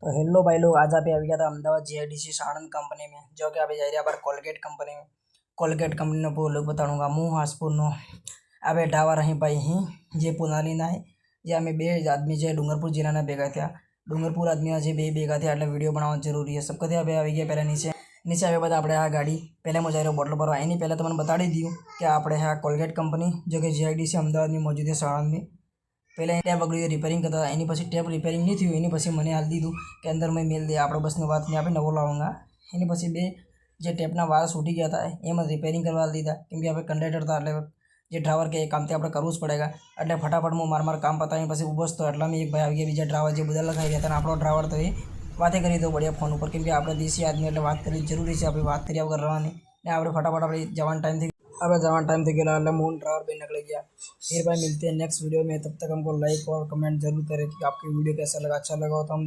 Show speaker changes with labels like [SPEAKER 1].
[SPEAKER 1] तो हेलो भाई लोग, आज आप अभी गया था अहमदाबाद जीआईडीसी साणंद कंपनी में, जो कि अभी जा रही है कोलगेट कंपनी में। कोलगेट कंपनी को लोग बताऊंगा मुँ हासपुरનો હવે ઢાવા રહી ભાઈ અહીં જે પુનાલીના હે જે અમે બે આદમી જે ડુંગરપુર જિલ્લાના ભેગા થયા। ડુંગરપુર આદમીના જે બે ભેગા થયા એટલે વિડીયો બનાવવા જરૂરી છે। સબ કદે હવે આવી ગયા પહેલાં નીચે આવ્યા બાદ આપણે આ ગાડી પહેલાં હું જઈ રહ્યો બોટલ ભરવા। એની પહેલાં તમને બતાડી દઉં કે આપણે આ કોલગેટ કંપની जो कि जीआईडीसी અમદાવાદની मौजूद है साणंद में। पहले टेप बगड़ी रिपेरिंग करता था, एनी पछी टेप रिपेरिंग नहीं थी, एनी पछी मने हाल दीधुं कि अंदर मैं मेल दे આપણે બસની વાત નહીં, આપણે નવો લાવूंगा। એની પછી બે જે ટેપના વાળ છૂટી ગયા હતા એમાં રિપેરિંગ કરવા દીધા, કેમ કે આપણે કંડક્ટર હતા એટલે જે ડ્રાઈવર કે એ કામ તે આપણે કરવું જ પડેગા। એટલે ફટાફટ હું માર કામ પતાવીને પછી ઊભો હતો એટલામાં એક ભાઈ આવી ગયા, બીજા ડ્રાઈવર જે બધા લખાઈ ગયા હતા, આપણો ડ્રાઈવર તો એ વાતે કરી દો बढ़िया ફોન ઉપર, કેમ કે આપણે દેશી આદમી એટલે વાત કરવી જરૂરી છે। આપણે વાત કર્યા વગર રહેવાની ને આપણે ફટાફટ આપણે જવાનો ટાઈમ થઈ गया એટલે मून ड्राइवर पे निकल गया। फिर भाई मिलते हैं नेक्स्ट वीडियो में, तब तक हमको लाइक और कमेंट जरूर करें कि आपकी वीडियो कैसा लगा। अच्छा लगा हो तो हम